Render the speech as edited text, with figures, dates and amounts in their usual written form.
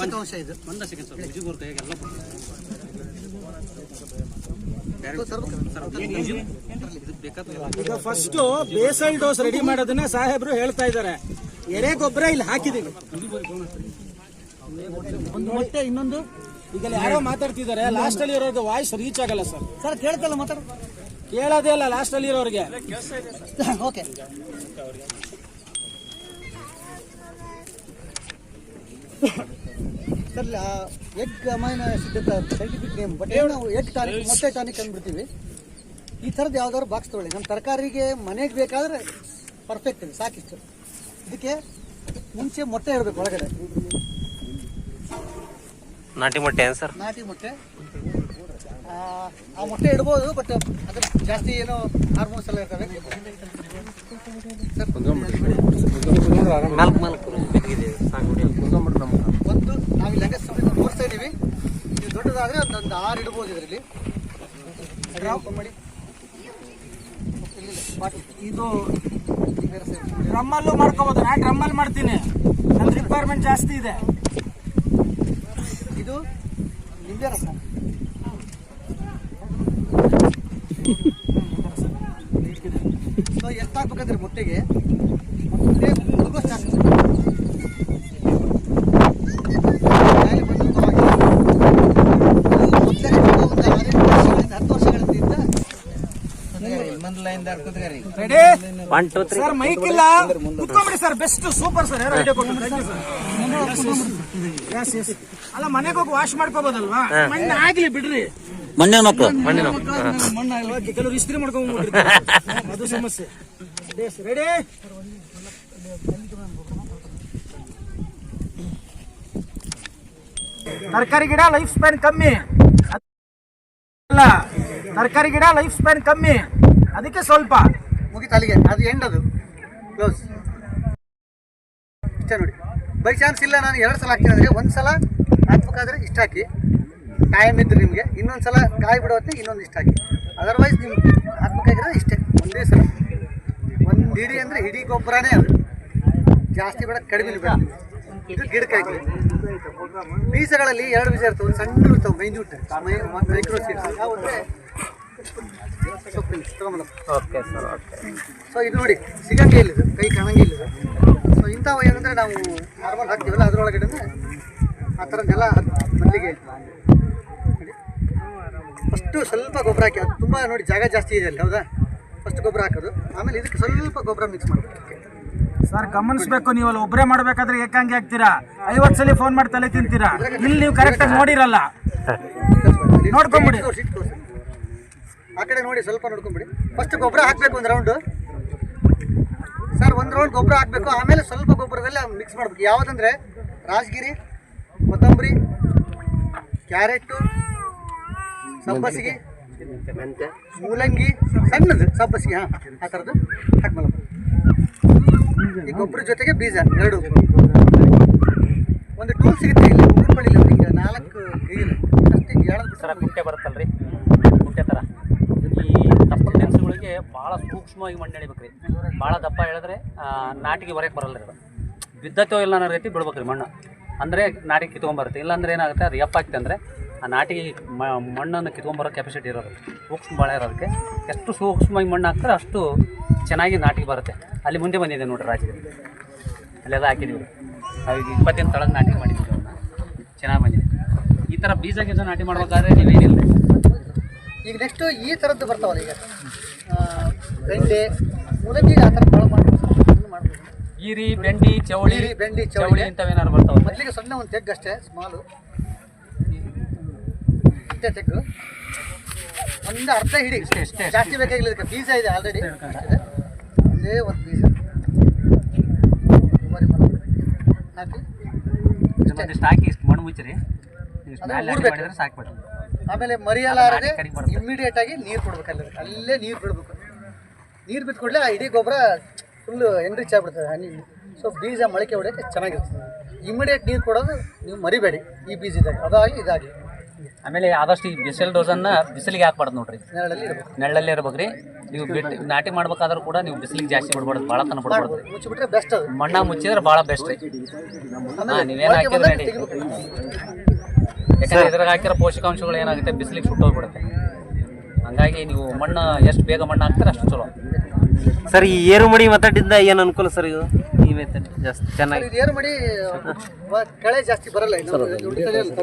ವರ್ಷದ ಅಂಶ ಇದು. ಒಂದ ಸೆಕೆಂಡ್ ಸರ್, ಮುಜುಗೂರ್ ಕೈಯಾಗ ಎಲ್ಲ ಈಗ ಫಸ್ಟ್ ಬೇಸಲ್ ಡೋಸ್ ರೆಡಿ ಮಾಡೋದನ್ನ ಸಾಹೇಬ್ರು ಹೇಳ್ತಾ ಇದ್ದಾರೆ. ಎರೆ ಗೊಬ್ಬರ ಇಲ್ಲಿ ಹಾಕಿದೀವಿ, ಒಂದು ಮೊಟ್ಟೆ, ಇನ್ನೊಂದು ಈಗ ಯಾರೋ ಮಾತಾಡ್ತಿದ್ದಾರೆ. ಲಾಸ್ಟ್ ಅಲ್ಲಿ ಇರೋರಿಗೆ ವಾಯ್ಸ್ ರೀಚ್ ಆಗಲ್ಲ ಸರ್. ಸರ್ ಕೇಳ್ತಲ್ಲ ಮಾತಾಡ, ಕೇಳೋದೇ ಅಲ್ಲ ಲಾಸ್ಟ್ ಅಲ್ಲಿ ಇರೋರಿಗೆ. ಓಕೆ ಸರ್, ಎಗ್ ಅಮೈನ ಸಿದ್ಧತೆ ಸೈಂಟಿಫಿಕ್ ನೇಮ್, ಬಟ್ ನಾವು ಎಗ್ ಟಾನಿಕ್, ಮೊಟ್ಟೆ ಟಾನಿಕ್ ಅಂದ್ಬಿಡ್ತೀವಿ. ಈ ಥರದ್ದು ಯಾವ್ದಾದ್ರು ಬಾಕ್ಸ್ ತೊಗೊಳ್ಳಿ. ನಮ್ಮ ತರಕಾರಿಗೆ ಮನೆಗೆ ಬೇಕಾದ್ರೆ ಪರ್ಫೆಕ್ಟ್ ಇದೆ, ಸಾಕಿಷ್ಟು. ಇದಕ್ಕೆ ಮುಂಚೆ ಮೊಟ್ಟೆ ಇರಬೇಕು ಒಳಗಡೆ, ನಾಟಿ ಮೊಟ್ಟೆ ಏನು ಸರ್? ನಾಟಿ ಮೊಟ್ಟೆ. ಆ ಮೊಟ್ಟೆ ಇಡ್ಬೋದು, ಬಟ್ ಅದ್ರ ಜಾಸ್ತಿ ಏನೋ ಹಾರ್ಮೋನ್ಸ್ ಎಲ್ಲ ಇರ್ತವೆ. ಒಂದು ನಾವಿಲ್ಲಿ ಹಂಗೆ ತೋರಿಸ್ತಾ ಇದೀವಿ. ಇದು ದೊಡ್ಡದಾದ್ರೆ ಒಂದು 6 ಇಡ್ಬೋದು ಇದರಲ್ಲಿ. ಮಾಡಿ ಇದು ಡ್ರಮ್ಮಲ್ಲೂ ಮಾಡ್ಕೋಬಹುದು. ನಾ ಡ್ರಮ್ಮಲ್ಲಿ ಮಾಡ್ತೀನಿ, ನನ್ನ ರಿಕ್ವೈರ್ಮೆಂಟ್ ಜಾಸ್ತಿ ಇದೆ. ಇದು ನಿಂಬೆ ರಸ. ಸೊ ಎಷ್ಟು ಹಾಕ್ಬೇಕಂದ್ರೆ ಮೊಟ್ಟೆಗೆ ಮುಳುಗೋಷ್ಟು ಹಾಕಬೇಕು. ಸರ್ ಮೈಕ್ ಇಲ್ಲ, ಕುತ್ಕೊಂಡ್ಬಿಡಿ ಸರ್. Best, super sir. ಯಾರೋ ಐಡಿಯಾ ಕೊಟ್ಟು ಅಲ್ಲ, ಮನೆಗೆ ಹೋಗಿ ವಾಶ್ ಮಾಡ್ಕೋಬೋದಲ್ವಾ? ಮಣ್ಣು ಆಗ್ಲಿ ಬಿಡ್ರಿ, ಮಣ್ಣಿನ ಮಕ್ಕಳು ಕೆಲವರು ಇಸ್ತ್ರಿ ಮಾಡ್ಕೊಂಡ್ಬಿಡ್ತಾರೆ, ಅದು ಸಮಸ್ಯೆ. ರೆಡಿ? ತರಕಾರಿ ಗಿಡ ಲೈಫ್ ಸ್ಪ್ಯಾನ್ ಕಮ್ಮಿ ಅಲ್ಲ, ತರಕಾರಿ ಗಿಡ ಲೈಫ್ ಸ್ಪ್ಯಾನ್ ಕಮ್ಮಿ, ಅದಕ್ಕೆ ಸ್ವಲ್ಪ ಮುಗಿತು ಅಲ್ಲಿಗೆ. ಅದು ಎಂಡ್, ಅದು ಕ್ಲೋಸ್. ಇಷ್ಟ ನೋಡಿ. ಬೈ ಚಾನ್ಸ್ ಇಲ್ಲ ನಾನು 2 ಸಲ ಹಾಕ್ತೀನಿ ಅಂದರೆ, ಒಂದು ಸಲ ಹಾಕ್ಬೇಕಾದ್ರೆ ಇಷ್ಟ ಹಾಕಿ, ಟೈಮ್ ಇದ್ರೆ ನಿಮಗೆ ಇನ್ನೊಂದು ಸಲ ಕಾಯಿ ಬಿಡೋ ಹೊತ್ತಿಗೆ ಇನ್ನೊಂದು ಇಷ್ಟ ಹಾಕಿ. ಅದರ್ವೈಸ್ ನೀವು ಹಾಕ್ಬೇಕಾಗಿರೋದು ಇಷ್ಟೇ, ಒಂದೇ ಸಲ. ಒಂದು ಹಿಡಿ ಅಂದರೆ ಹಿಡಿ ಗೊಬ್ಬರನೇ ಅದು, ಜಾಸ್ತಿ ಬೇಡ, ಕಡಿಮೆ ಬೇಡ. ಇದು ಗಿಡಕ್ಕೆ ಹಾಕಿ. ಬೀಜಗಳಲ್ಲಿ 2 ಬೀಜ ಇರ್ತವೆ, ಒಂದು ಸಣ್ಣ ಇರ್ತವೆ, ಮೈನ್ಯೂಟ್ ಮೈಕ್ರೋ ಸೀಡ್ಸ್. ಯಾವಂದರೆ ಸೊಪ್ಪಿನ ತಗೊಂಬಲ್ಲ. ಸೊ ಇದು ನೋಡಿ, ಸಿಗಂಗೆ ಇಲ್ಲಿದೆ, ಕೈ ಕಾಣಂಗೆ ಇಲ್ಲಿದೆ. ಸೊ ಇಂಥವು ಏನಂದರೆ ನಾವು ನಾರ್ಮಲ್ ಹಾಕ್ತೀವಲ್ಲ, ಅದರೊಳಗಡೆ ಆ ಥರದ್ದೆಲ್ಲ ಮೊದಲಿಗೆ ಫಸ್ಟು ಸ್ವಲ್ಪ ಗೊಬ್ಬರ ಹಾಕಿ. ಅದು ತುಂಬ ನೋಡಿ ಜಾಗ ಜಾಸ್ತಿ ಇದೆ ಅಲ್ಲಿ, ಹೌದಾ? ಫಸ್ಟ್ ಗೊಬ್ಬರ ಹಾಕೋದು, ಆಮೇಲೆ ಇದಕ್ಕೆ ಸ್ವಲ್ಪ ಗೊಬ್ಬರ ಮಿಕ್ಸ್ ಮಾಡಬೇಕು. ಸರ್ ಗಮನಿಸ್ಬೇಕು, ನೀವು ಅಲ್ಲಿ ಒಬ್ಬರೇ ಮಾಡ್ಬೇಕಾದ್ರೆ ಏಕಾಂಗಿ ಆಗ್ತೀರಾ, 50 ಸಲ ಫೋನ್ ಮಾಡಿ ತಲೆ ತಿಂತೀರಾ. ಇಲ್ಲಿ ನೀವು ಕರೆಕ್ಟಾಗಿ ನೋಡಿರಲ್ಲ, ನೋಡ್ಕೊಂಬಿಡಿ. ಆ ಕಡೆ ನೋಡಿ, ಸ್ವಲ್ಪ ನೋಡ್ಕೊಂಬಿಡಿ. ಫಸ್ಟ್ ಗೊಬ್ಬರ ಹಾಕಬೇಕು, 1 ರೌಂಡು ಸರ್, 1 ರೌಂಡ್ ಗೊಬ್ಬರ ಹಾಕಬೇಕು. ಆಮೇಲೆ ಸ್ವಲ್ಪ ಗೊಬ್ಬರದಲ್ಲಿ ಮಿಕ್ಸ್ ಮಾಡಬೇಕು. ಯಾವುದಂದರೆ ರಾಜಗಿರಿ, ಕೊತ್ತಂಬರಿ, ಕ್ಯಾರೆಟು, ಸಬ್ಬಸಿಗೆ, ಮೂಲಂಗಿ, ಸಣ್ಣದು ಸಬ್ಬಸಿಗೆ, ಆ ಥರದ್ದು ಹಾಕ್ಮಲ್ಲ. ಈ ಗೊಬ್ಬರ ಜೊತೆಗೆ ಬೀಜ 2. ಒಂದು ಟೂಲ್ ಸಿಗುತ್ತೆ ಇಲ್ಲಿ ಊರುಗಳಿಲ್ಲ, ಈಗ 4 ಕೈಯಲ್ಲಿ ಅಷ್ಟು ಹೇಳೋದು ಸರ. ಕುಂಟೆ ಬರುತ್ತಲ್ರಿ, ಕುಂಟೆ ಥರ ಈ ದಪ್ಪದ ದಿನಸುಗಳಿಗೆ ಭಾಳ ಸೂಕ್ಷ್ಮವಾಗಿ ಮಣ್ಣು ಎಳಿಬೇಕ್ರಿ. ಭಾಳ ದಪ್ಪ ಹೇಳಿದ್ರೆ ನಾಟಿಗೆ ಹೊರಗೆ ಬರಲ್ಲ ರೀ. ಅದು ಬಿದ್ದತ್ತೋ ಇಲ್ಲ ಅನ್ನೋ ರೀತಿ ಬಿಡ್ಬೇಕ್ರಿ ಮಣ್ಣು, ಅಂದರೆ ನಾಟಿಗೆ ಕಿತ್ಕೊಂಬರುತ್ತೆ. ಇಲ್ಲಾಂದ್ರೆ ಏನಾಗುತ್ತೆ, ಅದು ಎಪ್ಪಾಗ್ತದೆ ಅಂದರೆ ಆ ನಾಟಿಗೆ ಮಣ್ಣನ್ನು ಕಿತ್ಕೊಂಬರೋ ಕೆಪಾಸಿಟಿ ಇರೋದು, ಸೂಕ್ಷ್ಮ ಭಾಳ ಇರೋದಕ್ಕೆ. ಎಷ್ಟು ಸೂಕ್ಷ್ಮವಾಗಿ ಮಣ್ಣು ಹಾಕ್ತಾರೆ ಅಷ್ಟು ಚೆನ್ನಾಗಿ ನಾಟಿಗೆ ಬರುತ್ತೆ. ಅಲ್ಲಿ ಮುಂದೆ ಬಂದಿದೆ ನೋಡಿರಿ ರಾಜಗಿರಿ, ಅಲ್ಲೆಲ್ಲ ಹಾಕಿದ್ದೀವಿ. ಈಗ 20 ದಿನ ತಳಗೆ ನಾಟಿ ಮಾಡಿದ್ದೀವಿ, ಅವನ್ನ ಚೆನ್ನಾಗಿ ಬಂದಿದೆ. ಈ ಥರ ಬೀಜ ನಾಟಿ ಮಾಡ್ಬೇಕಾದ್ರೆ ನೀವೇನಿಲ್ಲ. ಈಗ ನೆಕ್ಸ್ಟು ಈ ಥರದ್ದು ಬರ್ತಾವಲ್ಲ, ಈಗ ಬೆಂಡೆ, ಮೂಲಂಗಿ, ಆ ಥರ ಮಾಡ್ಬೋದು. ಈರಿ, ಬೆಂಡಿ, ಚವಳಿ, ಚವಳಿ ಇಂಥವೇನಾದ್ರು ಬರ್ತಾವೆ. ಮೊದಲಿಗೆ ಸಣ್ಣ ಒಂದು ತೆಗ್ಗು ಅಷ್ಟೇ, ಸ್ಮಾಲು ಇಷ್ಟೇ ತೆಗ್ಗು, ಒಂದು ಅರ್ಧ ಹಿಡಿ, ಇಷ್ಟೇ ಜಾಸ್ತಿ ಬೇಕಾಗಿಲ್ಲ. ಇದಕ್ಕೆ ಬೀಜ ಇದೆ ಆಲ್ರೆಡಿ, ಒಂದೇ ಒಂದು ಬೀಜ ಹಾಕಿ ಇಷ್ಟು ಹಾಕಿ ಇಷ್ಟು ಮಣ್ಣು ಮುಚ್ಚಿರಿ, ಮಾಡಿದ್ರೆ ಸಾಕ್ಬಿಟ್ಟು. ಆಮೇಲೆ ಮರಿಯಲಾರದೆ ಇಮ್ಮಿಡಿಯೇಟ್ ಆಗಿ ನೀರು ಕೊಡ್ಬೇಕಲ್ಲ, ಅಲ್ಲೇ ನೀರು ಬಿಡ್ಬೇಕು. ನೀರು ಬಿಟ್ಟು ಕೂಡಲೇ ಆ ಇಡೀ ಗೊಬ್ಬರ ಫುಲ್ಲು ಎನ್ರಿಚ್ ಆಗಿಬಿಡ್ತದೆ ಹನಿ. ಸೊ ಬೀಜ ಮೊಳಕೆ ಹೊಡೆಯೋಕ್ಕೆ ಚೆನ್ನಾಗಿರ್ತದೆ. ಇಮ್ಮಿಡಿಯೇಟ್ ನೀರು ಕೊಡೋದು ನೀವು ಮರಿಬೇಡಿ ಈ ಬೀಜದಾಗ, ಅದಾಗಿ ಇದಾಗಿ. ಆಮೇಲೆ ಆದಷ್ಟು ಈ ಬಿಸಿಲು ಡೋಸನ್ನು ಬಿಸಿಲಿಗೆ ಹಾಕ್ಬಾರ್ದು ನೋಡ್ರಿ, ನೆರಳಲ್ಲಿ ಇರಬೇಕು. ನೆರಳಲ್ಲೇ ಇರ್ಬೇಕು ರೀ. ನೀವು ನಾಟಿ ಮಾಡ್ಬೇಕಾದ್ರೂ ಕೂಡ ನೀವು ಬಿಸಿಲಿಗೆ ಜಾಸ್ತಿ ಬಿಡ್ಬಾರ್ದು, ಭಾಳ ತನ ಬಿಡ್ಬಾರ್ದು. ಮುಚ್ಚಿಬಿಟ್ರೆ ಬೆಸ್ಟ್ ಅದು. ಮಣ್ಣಾಗ ಮುಚ್ಚಿದ್ರೆ ಭಾಳ ಬೆಸ್ಟ್ ರೀ. ನೀವೇನು ಹಾಕಿದ್ರೆ ನಡಿ, ಯಾಕಂದ್ರೆ ಇದ್ರಾಗ ಹಾಕಿರೋ ಪೋಷಕಾಂಶಗಳು ಏನಾಗುತ್ತೆ ಬಿಸಿಲಿಗೆ ಸುಟ್ಟೋಗ್ಬಿಡುತ್ತೆ. ಹಂಗಾಗಿ ನೀವು ಮಣ್ಣು ಎಷ್ಟು ಬೇಗ ಮಣ್ಣು ಹಾಕ್ತಾರೆ ಅಷ್ಟು ಚಲೋ. ಸರ್ ಈ ಏರು ಮಡಿ ಮೆಥಡಿಂದ ಏನು ಅನುಕೂಲ ಸರ್ ಇದು? ಈ ಮೆಥಡ್ ಜಾಸ್ತಿ ಚೆನ್ನಾಗಿ ಇದು ಏರು ಮಾಡಿ ಕೆಳೆ ಜಾಸ್ತಿ ಬರಲ್ಲ.